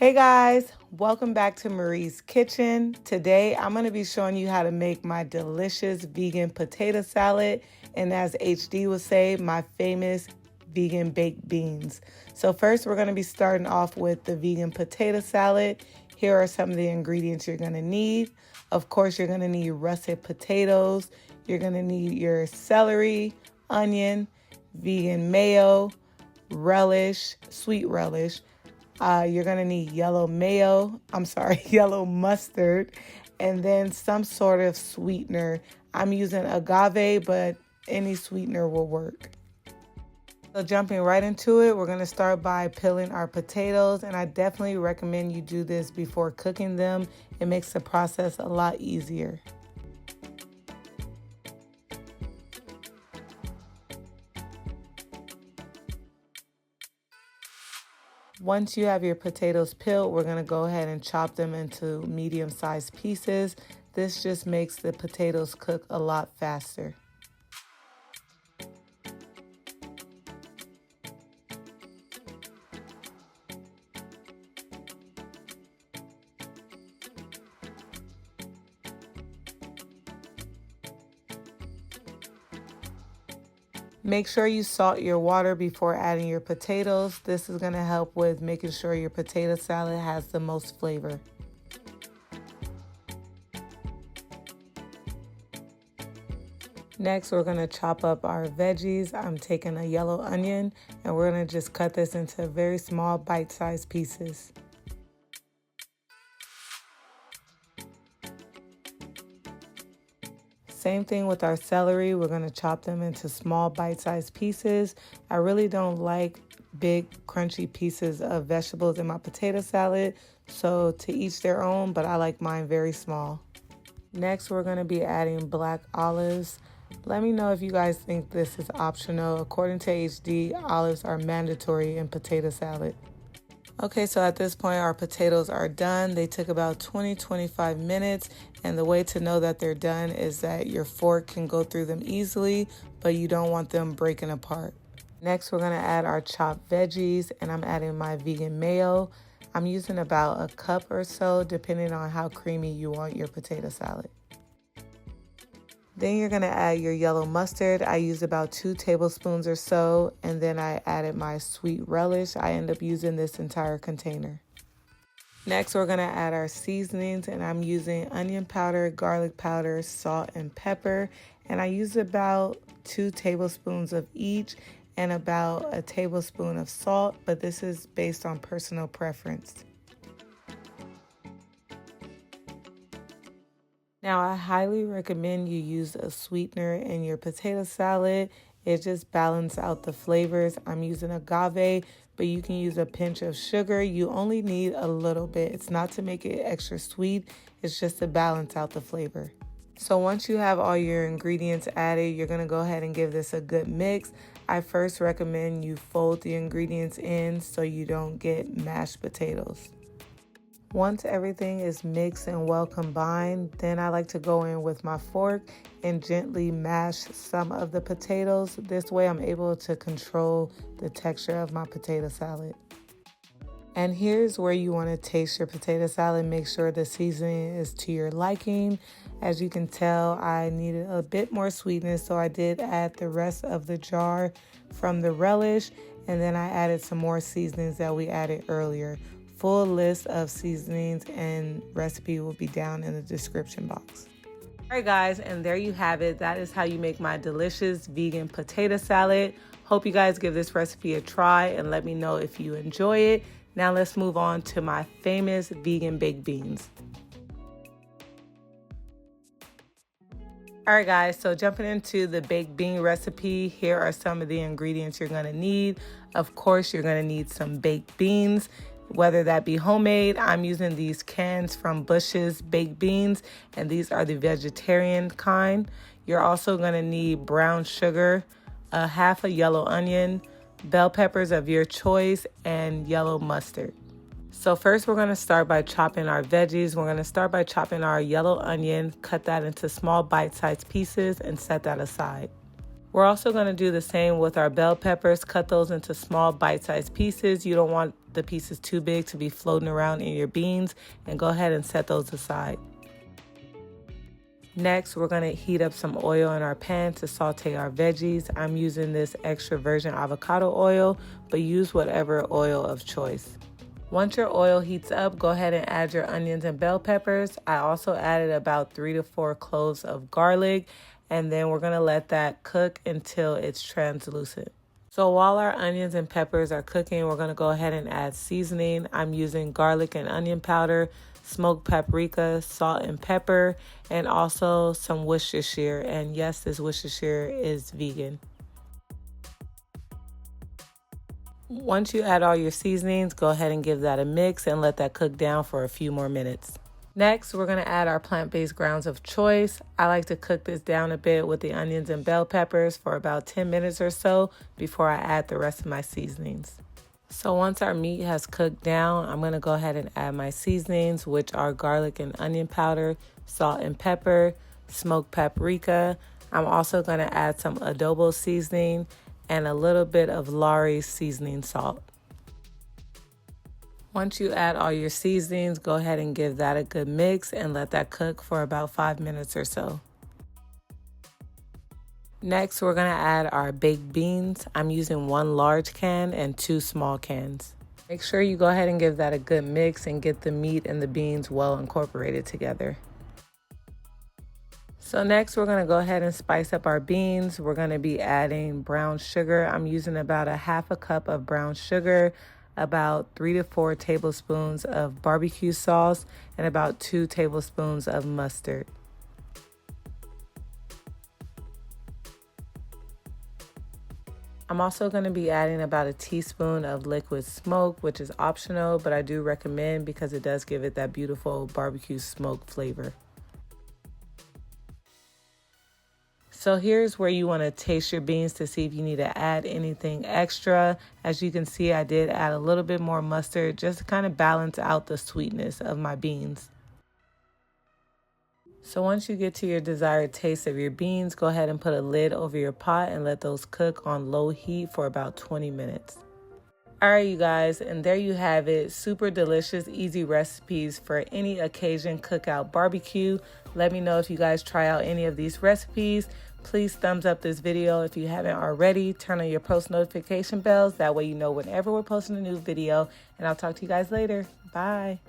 Hey guys, welcome back to Marie's Kitchen. Today I'm going to be showing you how to make my delicious vegan potato salad, and as HD would say, my famous vegan baked beans. So first we're going to be starting off with the vegan potato salad. Here are some of the ingredients you're going to need. Of course, you're going to need russet potatoes. You're going to need your celery, onion, vegan mayo, relish, sweet relish. You're going to need yellow yellow mustard, and then some sort of sweetener. I'm using agave, but any sweetener will work. So jumping right into it, we're going to start by peeling our potatoes, and I definitely recommend you do this before cooking them. It makes the process a lot easier. Once you have your potatoes peeled, we're going to go ahead and chop them into medium-sized pieces. This just makes the potatoes cook a lot faster. Make sure you salt your water before adding your potatoes. This is going to help with making sure your potato salad has the most flavor. Next, we're going to chop up our veggies. I'm taking a yellow onion, and we're going to just cut this into very small bite-sized pieces. Same thing with our celery. We're going to chop them into small bite-sized pieces. I really don't like big crunchy pieces of vegetables in my potato salad, so to each their own, but I like mine very small. Next, we're going to be adding black olives. Let me know if you guys think this is optional. According to HD, olives are mandatory in potato salad. Okay, so at this point, our potatoes are done. They took about 20-25 minutes, and the way to know that they're done is that your fork can go through them easily, but you don't want them breaking apart. Next, we're gonna add our chopped veggies, and I'm adding my vegan mayo. I'm using about a cup or so, depending on how creamy you want your potato salad. Then you're going to add your yellow mustard. I use about 2 tablespoons or so, and then I added my sweet relish. I end up using this entire container. Next, we're going to add our seasonings, and I'm using onion powder, garlic powder, salt, and pepper. And I use about 2 tablespoons of each and about a tablespoon of salt, but this is based on personal preference. Now, I highly recommend you use a sweetener in your potato salad. It just balances out the flavors. I'm using agave, but you can use a pinch of sugar. You only need a little bit. It's not to make it extra sweet. It's just to balance out the flavor. So once you have all your ingredients added, you're going to go ahead and give this a good mix. I first recommend you fold the ingredients in so you don't get mashed potatoes. Once everything is mixed and well combined, then I like to go in with my fork and gently mash some of the potatoes. This way I'm able to control the texture of my potato salad. And here's where you want to taste your potato salad. Make sure the seasoning is to your liking. As you can tell, I needed a bit more sweetness, so I did add the rest of the jar from the relish, and then I added some more seasonings that we added earlier. Full list of seasonings and recipe will be down in the description box. All right, guys, and there you have it. That is how you make my delicious vegan potato salad. Hope you guys give this recipe a try and let me know if you enjoy it. Now let's move on to my famous vegan baked beans. All right, guys, so jumping into the baked bean recipe, here are some of the ingredients you're going to need. Of course, you're going to need some baked beans. Whether that be homemade, I'm using these cans from Bush's Baked Beans, and these are the vegetarian kind. You're also going to need brown sugar, half a yellow onion, bell peppers of your choice, and yellow mustard. So first we're going to start by chopping our veggies. We're going to start by chopping our yellow onion, cut that into small bite-sized pieces, and set that aside. We're also going to do the same with our bell peppers. Cut those into small bite-sized pieces. You don't want the pieces too big to be floating around in your beans, and go ahead and set those aside. Next, we're going to heat up some oil in our pan to saute our veggies. I'm using this extra virgin avocado oil, but use whatever oil of choice. Once your oil heats up, go ahead and add your onions and bell peppers. I also added about 3 to 4 cloves of garlic, and then we're going to let that cook until it's translucent. So while our onions and peppers are cooking, we're going to go ahead and add seasoning. I'm using garlic and onion powder, smoked paprika, salt and pepper, and also some Worcestershire. And yes, this Worcestershire is vegan. Once you add all your seasonings, go ahead and give that a mix and let that cook down for a few more minutes. Next, we're going to add our plant-based grounds of choice. I like to cook this down a bit with the onions and bell peppers for about 10 minutes or so before I add the rest of my seasonings. So once our meat has cooked down, I'm going to go ahead and add my seasonings, which are garlic and onion powder, salt and pepper, smoked paprika. I'm also going to add some adobo seasoning and a little bit of Lawry's seasoning salt. Once you add all your seasonings, go ahead and give that a good mix and let that cook for about 5 minutes or so. Next, we're going to add our baked beans. I'm using 1 large can and 2 small cans. Make sure you go ahead and give that a good mix and get the meat and the beans well incorporated together. So next, we're going to go ahead and spice up our beans. We're going to be adding brown sugar. I'm using about a half a cup of brown sugar, about 3 to 4 tablespoons of barbecue sauce, and about 2 tablespoons of mustard. I'm also going to be adding about a teaspoon of liquid smoke, which is optional, but I do recommend because it does give it that beautiful barbecue smoke flavor. So here's where you want to taste your beans to see if you need to add anything extra. As you can see, I did add a little bit more mustard just to kind of balance out the sweetness of my beans. So once you get to your desired taste of your beans, go ahead and put a lid over your pot and let those cook on low heat for about 20 minutes. All right, you guys, and there you have it. Super delicious, easy recipes for any occasion cookout barbecue. Let me know if you guys try out any of these recipes. Please thumbs up this video if you haven't already. Turn on your post notification bells. That way you know whenever we're posting a new video. And I'll talk to you guys later. Bye.